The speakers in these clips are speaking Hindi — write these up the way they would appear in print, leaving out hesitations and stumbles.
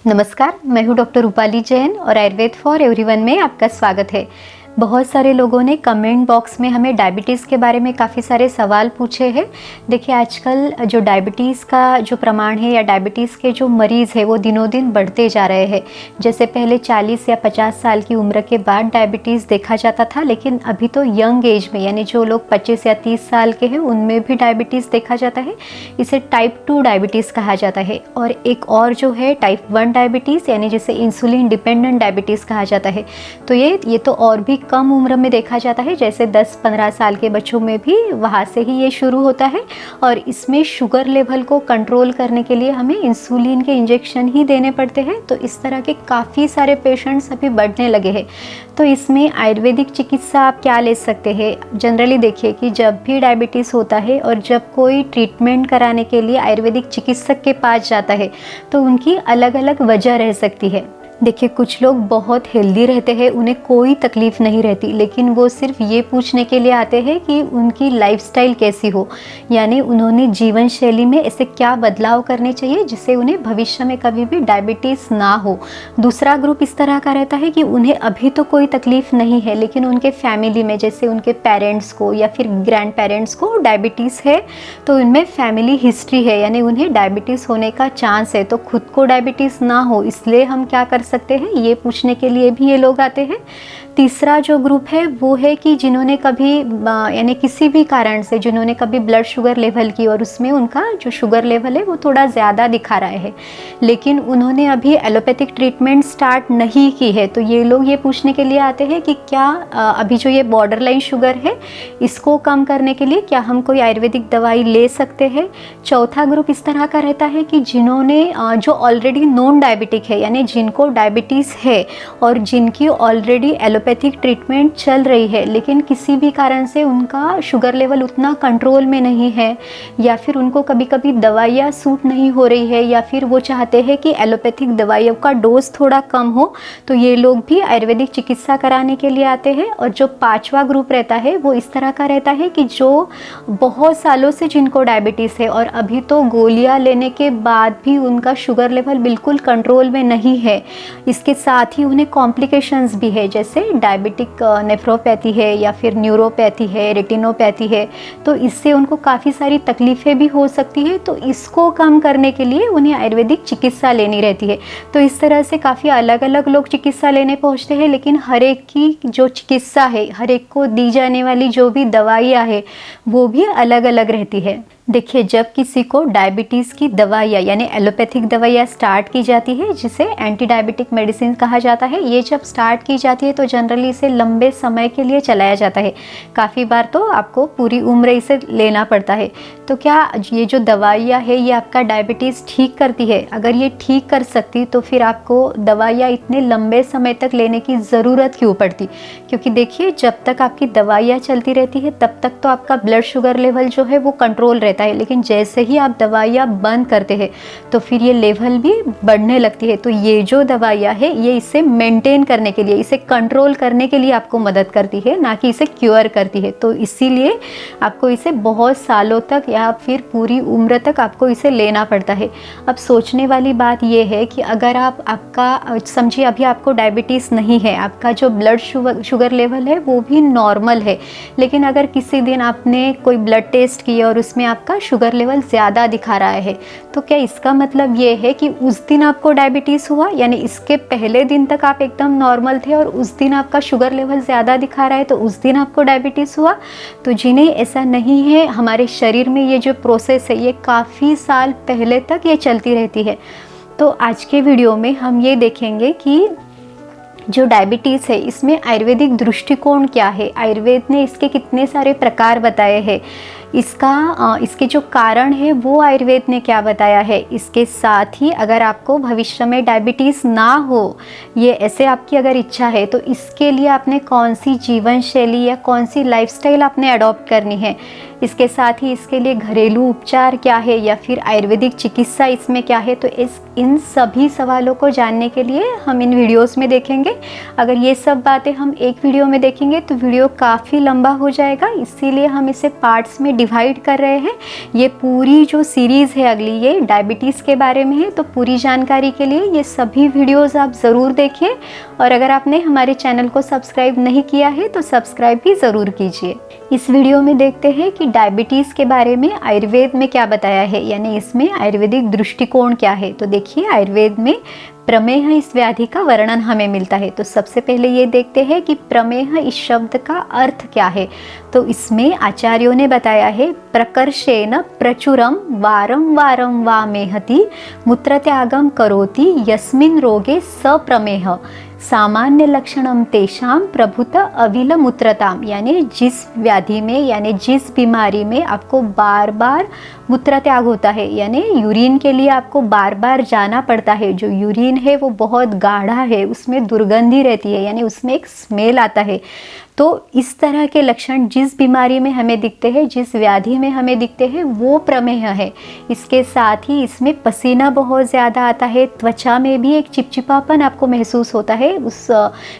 नमस्कार, मैं हूँ डॉक्टर रूपाली जैन और आयुर्वेद फॉर एवरीवन में आपका स्वागत है। बहुत सारे लोगों ने कमेंट बॉक्स में हमें डायबिटीज़ के बारे में काफ़ी सारे सवाल पूछे हैं। देखिए, आजकल जो डायबिटीज़ का जो प्रमाण है या डायबिटीज़ के जो मरीज़ है वो दिनों दिन बढ़ते जा रहे हैं। जैसे पहले 40 या 50 साल की उम्र के बाद डायबिटीज़ देखा जाता था, लेकिन अभी तो यंग एज में यानी जो लोग 25 या 30 साल के हैं उनमें भी डायबिटीज़ देखा जाता है। इसे टाइप 2 डायबिटीज़ कहा जाता है। और एक और जो है टाइप 1 डायबिटीज़ यानी जिसे इंसुलिन डिपेंडेंट डायबिटीज़ कहा जाता है। तो ये तो और भी कम उम्र में देखा जाता है, जैसे 10-15 साल के बच्चों में भी वहाँ से ही ये शुरू होता है। और इसमें शुगर लेवल को कंट्रोल करने के लिए हमें इंसुलिन के इंजेक्शन ही देने पड़ते हैं। तो इस तरह के काफ़ी सारे पेशेंट्स अभी बढ़ने लगे हैं। तो इसमें आयुर्वेदिक चिकित्सा आप क्या ले सकते हैं? जनरली देखिए कि जब भी डायबिटीज़ होता है और जब कोई ट्रीटमेंट कराने के लिए आयुर्वेदिक चिकित्सक के पास जाता है तो उनकी अलग अलग वजह रह सकती है। देखिए, कुछ लोग बहुत हेल्दी रहते हैं, उन्हें कोई तकलीफ़ नहीं रहती, लेकिन वो सिर्फ ये पूछने के लिए आते हैं कि उनकी लाइफस्टाइल कैसी हो, यानी उन्होंने जीवन शैली में ऐसे क्या बदलाव करने चाहिए जिससे उन्हें भविष्य में कभी भी डायबिटीज़ ना हो। दूसरा ग्रुप इस तरह का रहता है कि उन्हें अभी तो कोई तकलीफ़ नहीं है, लेकिन उनके फैमिली में जैसे उनके पेरेंट्स को या फिर ग्रैंड पेरेंट्स को डायबिटीज़ है, तो उनमें फैमिली हिस्ट्री है, यानी उन्हें डायबिटीज़ होने का चांस है। तो खुद को डायबिटीज़ ना हो इसलिए हम क्या कर सकते हैं, ये पूछने के लिए भी ये लोग आते हैं। तीसरा जो ग्रुप है वो है कि जिन्होंने कभी यानी किसी भी कारण से जिन्होंने कभी ब्लड शुगर लेवल की और उसमें उनका जो शुगर लेवल है वो थोड़ा ज़्यादा दिखा रहा है, लेकिन उन्होंने अभी एलोपैथिक ट्रीटमेंट स्टार्ट नहीं की है। तो ये लोग ये पूछने के लिए आते हैं कि क्या अभी जो ये बॉर्डर लाइन शुगर है इसको कम करने के लिए क्या हम कोई आयुर्वेदिक दवाई ले सकते हैं। चौथा ग्रुप इस तरह का रहता है कि जिन्होंने जो ऑलरेडी नॉन डायबिटिक है, यानी जिनको डायबिटीज़ है और जिनकी ऑलरेडी एलोपैथिक ट्रीटमेंट चल रही है, लेकिन किसी भी कारण से उनका शुगर लेवल उतना कंट्रोल में नहीं है, या फिर उनको कभी कभी दवाइयाँ सूट नहीं हो रही है, या फिर वो चाहते हैं कि एलोपैथिक दवाइयों का डोज थोड़ा कम हो, तो ये लोग भी आयुर्वेदिक चिकित्सा कराने के लिए आते हैं। और जो पांचवा ग्रुप रहता है वो इस तरह का रहता है कि जो बहुत सालों से जिनको डायबिटीज़ है और अभी तो गोलियाँ लेने के बाद भी उनका शुगर लेवल बिल्कुल कंट्रोल में नहीं है, इसके साथ ही उन्हें कॉम्प्लिकेशंस भी है, जैसे डायबिटिक नेफ्रोपैथी है या फिर न्यूरोपैथी है, रेटिनोपैथी है। तो इससे उनको काफ़ी सारी तकलीफ़ें भी हो सकती है। तो इसको कम करने के लिए उन्हें आयुर्वेदिक चिकित्सा लेनी रहती है। तो इस तरह से काफ़ी अलग अलग लोग चिकित्सा लेने पहुँचते हैं, लेकिन हर एक की जो चिकित्सा है, हर एक को दी जाने वाली जो भी दवाइयाँ है वो भी अलग अलग रहती है। देखिए, जब किसी को डायबिटीज़ की दवाइयाँ यानी एलोपैथिक दवाइयाँ स्टार्ट की जाती है, जिसे एंटी डायबिटिक मेडिसिन कहा जाता है, ये जब स्टार्ट की जाती है तो जनरली इसे लंबे समय के लिए चलाया जाता है। काफ़ी बार तो आपको पूरी उम्र इसे लेना पड़ता है। तो क्या ये जो दवाइयाँ है ये आपका डायबिटीज़ ठीक करती है? अगर ये ठीक कर सकती तो फिर आपको दवाइयाँ इतने लंबे समय तक लेने की ज़रूरत क्यों पड़ती? क्योंकि देखिए, जब तक आपकी दवाइयाँ चलती रहती है तब तक तो आपका ब्लड शुगर लेवल जो है वो कंट्रोल रहता है, लेकिन जैसे ही आप दवाइयाँ बंद करते हैं तो फिर ये लेवल भी बढ़ने लगती है। तो ये जो दवाइयाँ है ये इसे मेंटेन करने के लिए, इसे कंट्रोल करने के लिए आपको मदद करती है, ना कि इसे क्योर करती है। तो इसीलिए आपको इसे बहुत सालों तक या फिर पूरी उम्र तक आपको इसे लेना पड़ता है। अब सोचने वाली बात ये है कि अगर आपका समझिए अभी आपको डायबिटीज़ नहीं है, आपका जो ब्लड शुगर लेवल है वो भी नॉर्मल है, लेकिन अगर किसी दिन आपने कोई ब्लड टेस्ट किया और उसमें आपका शुगर लेवल ज़्यादा दिखा रहा है, तो क्या इसका मतलब ये है कि उस दिन आपको डायबिटीज़ हुआ? यानी इसके पहले दिन तक आप एकदम नॉर्मल थे और उस दिन आपका शुगर लेवल ज़्यादा दिखा रहा है तो उस दिन आपको डायबिटीज़ हुआ? तो जिन्हें ऐसा नहीं है, हमारे शरीर में ये जो प्रोसेस है ये काफ़ी साल पहले तक ये चलती रहती है। तो आज के वीडियो में हम ये देखेंगे कि जो डायबिटीज़ है इसमें आयुर्वेदिक दृष्टिकोण क्या है, आयुर्वेद ने इसके कितने सारे प्रकार बताए हैं, इसके जो कारण है वो आयुर्वेद ने क्या बताया है। इसके साथ ही अगर आपको भविष्य में डायबिटीज़ ना हो, ये ऐसे आपकी अगर इच्छा है, तो इसके लिए आपने कौन सी जीवन शैली या कौन सी लाइफस्टाइल आपने अडॉप्ट करनी है। इसके साथ ही इसके लिए घरेलू उपचार क्या है या फिर आयुर्वेदिक चिकित्सा इसमें क्या है। तो इन सभी सवालों को जानने के लिए हम इन वीडियोस में देखेंगे। अगर ये सब बातें हम एक वीडियो में देखेंगे तो वीडियो काफ़ी लंबा हो जाएगा, इसीलिए हम इसे पार्ट्स में डिवाइड कर रहे हैं। ये पूरी जो सीरीज़ है अगली, ये डायबिटीज़ के बारे में है। तो पूरी जानकारी के लिए ये सभी वीडियोज़ आप ज़रूर देखिए, और अगर आपने हमारे चैनल को सब्सक्राइब नहीं किया है तो सब्सक्राइब भी ज़रूर कीजिए। इस वीडियो में देखते हैं कि डायबिटीज़ के बारे में आयुर्वेद में क्या बताया है, यानी इसमें आयुर्वेदिक दृष्टिकोण क्या है। तो देखिए, आयुर्वेद में प्रमेह इस व्याधि का वर्णन हमें मिलता है। तो सबसे पहले ये देखते हैं कि प्रमेह इस शब्द का अर्थ क्या है। तो इसमें आचार्यों ने बताया है, प्रकर्षेण प्रचुरम वारं वारं वा मेहति मूत्रत्यागम करोति यस्मिन् रोगे सप्रमेह सामान्य लक्षणम तेषाम प्रभुत अविल मूत्रताम, यानी जिस व्याधि में, यानी जिस बीमारी में आपको बार बार मूत्र त्याग होता है, यानी यूरिन के लिए आपको बार बार जाना पड़ता है, जो यूरिन है वो बहुत गाढ़ा है, उसमें दुर्गंधी रहती है, यानी उसमें एक स्मेल आता है। तो इस तरह के लक्षण जिस बीमारी में हमें दिखते हैं, जिस व्याधि में हमें दिखते हैं, वो प्रमेह है। इसके साथ ही इसमें पसीना बहुत ज़्यादा आता है, त्वचा में भी एक चिपचिपापन आपको महसूस होता है, उस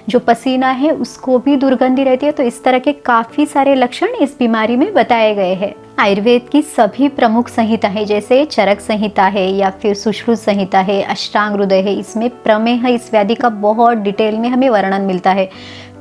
जो पसीना है उसको भी दुर्गंधी रहती है। तो इस तरह के काफ़ी सारे लक्षण इस बीमारी में बताए गए हैं। आयुर्वेद की सभी प्रमुख संहिता है, जैसे चरक संहिता है या फिर सुश्रुत संहिता है, अष्टांग हृदय है, इसमें प्रमेह इस व्याधि का बहुत डिटेल में हमें वर्णन मिलता है।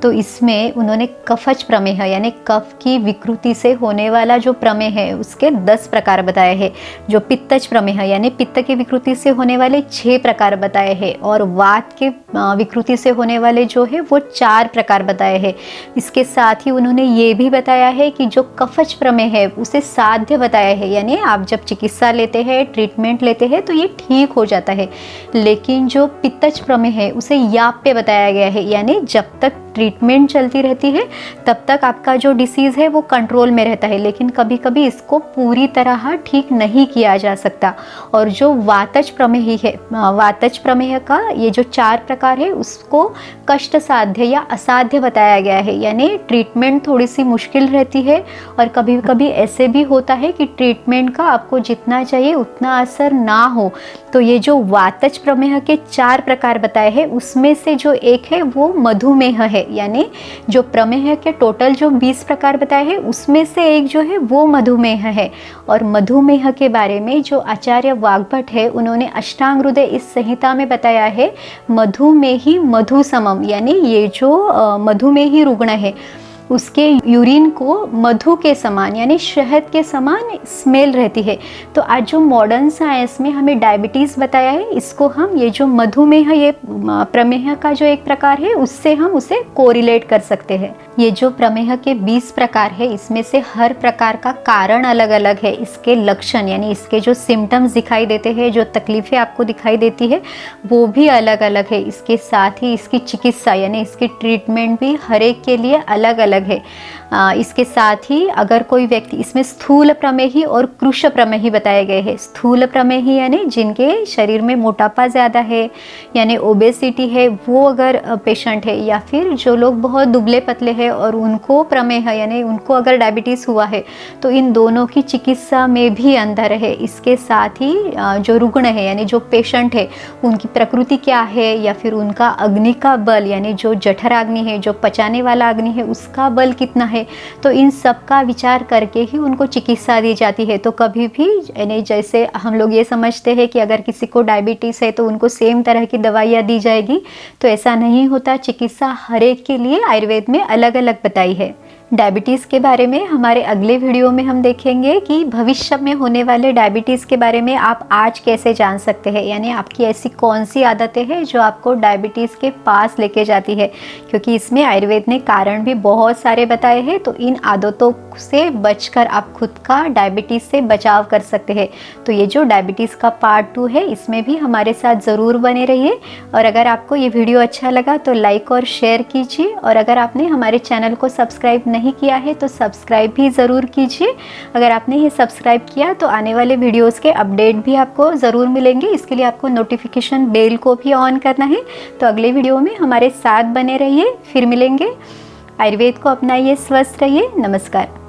तो इसमें उन्होंने कफज प्रमेह, यानी कफ की विकृति से होने वाला जो प्रमेह है उसके 10 प्रकार बताए हैं। जो पित्तज प्रमेह, यानी पित्त की विकृति से होने वाले 6 प्रकार बताए हैं, और वात के विकृति से होने वाले जो है वो 4 प्रकार बताए हैं। इसके साथ ही उन्होंने ये भी बताया है कि जो कफज प्रमेह है उसे साध्य बताया है, यानी आप जब चिकित्सा लेते हैं, ट्रीटमेंट लेते हैं तो ये ठीक हो जाता है। लेकिन जो पित्तज प्रमेह है उसे याप्य बताया गया है, यानी जब तक ट्रीटमेंट चलती रहती है तब तक आपका जो डिसीज़ है वो कंट्रोल में रहता है, लेकिन कभी कभी इसको पूरी तरह ठीक नहीं किया जा सकता। और जो वातज प्रमेह है, वातज प्रमेह का ये जो 4 प्रकार है उसको कष्ट साध्य या असाध्य बताया गया है, यानी ट्रीटमेंट थोड़ी सी मुश्किल रहती है, और कभी कभी ऐसे भी होता है कि ट्रीटमेंट का आपको जितना चाहिए उतना असर ना हो। तो ये जो वातज प्रमेह के 4 प्रकार बताए हैं उसमें से जो एक है वो मधुमेह है, यानी जो प्रमेह के टोटल जो 20 प्रकार बताए हैं उसमें से एक जो है वो मधुमेह है। और मधुमेह के बारे में जो आचार्य वाग्भट है उन्होंने अष्टांग हृदय इस संहिता में बताया है, मधुमेही मधु समम, यानी ये जो मधुमेही रुग्ण है उसके यूरिन को मधु के समान, यानी शहद के समान स्मेल रहती है। तो आज जो मॉडर्न साइंस में हमें डायबिटीज़ बताया है, इसको हम ये जो मधुमेह, ये प्रमेह का जो एक प्रकार है उससे हम उसे कोरिलेट कर सकते हैं। ये जो प्रमेह के 20 प्रकार है इसमें से हर प्रकार का कारण अलग अलग है, इसके लक्षण यानी इसके जो सिम्टम्स दिखाई देते हैं, जो तकलीफ़ें आपको दिखाई देती है वो भी अलग अलग है। इसके साथ ही इसकी चिकित्सा यानी इसकी ट्रीटमेंट भी हर एक के लिए अलग अलग है। इसके साथ ही अगर कोई व्यक्ति, इसमें स्थूल प्रमेही और कृश प्रमेही बताए गए हैं। स्थूल प्रमेही यानी जिनके शरीर में मोटापा ज़्यादा है यानी ओबेसिटी है, वो अगर पेशेंट है, या फिर जो लोग बहुत दुबले पतले हैं और उनको प्रमेह यानी उनको अगर डायबिटीज़ हुआ है, तो इन दोनों की चिकित्सा में भी अंतर है। इसके साथ ही जो रुग्ण है यानी जो पेशेंट है उनकी प्रकृति क्या है, या फिर उनका अग्नि का बल यानी जो जठराग्नि है, जो पचाने वाला अग्नि है, उसका बल कितना है, तो इन सब का विचार करके ही उनको चिकित्सा दी जाती है। तो कभी भी यानी जैसे हम लोग ये समझते हैं कि अगर किसी को डायबिटीज़ है तो उनको सेम तरह की दवाइयाँ दी जाएगी, तो ऐसा नहीं होता। चिकित्सा हर एक के लिए आयुर्वेद में अलग अलग बताई है। डायबिटीज़ के बारे में हमारे अगले वीडियो में हम देखेंगे कि भविष्य में होने वाले डायबिटीज़ के बारे में आप आज कैसे जान सकते हैं, यानी आपकी ऐसी कौन सी आदतें हैं जो आपको डायबिटीज़ के पास लेके जाती है, क्योंकि इसमें आयुर्वेद ने कारण भी बहुत सारे बताए हैं। तो इन आदतों से बचकर आप खुद का डायबिटीज़ से बचाव कर सकते हैं। तो ये जो डायबिटीज़ का पार्ट 2 है इसमें भी हमारे साथ ज़रूर बने रहिए। और अगर आपको ये वीडियो अच्छा लगा तो लाइक और शेयर कीजिए, और अगर आपने हमारे चैनल को सब्सक्राइब नहीं किया है तो सब्सक्राइब भी ज़रूर कीजिए। अगर आपने ये सब्सक्राइब किया तो आने वाले वीडियोस के अपडेट भी आपको ज़रूर मिलेंगे। इसके लिए आपको नोटिफिकेशन बेल को भी ऑन करना है। तो अगले वीडियो में हमारे साथ बने रहिए, फिर मिलेंगे। आयुर्वेद को अपनाइए, स्वस्थ रहिए। नमस्कार।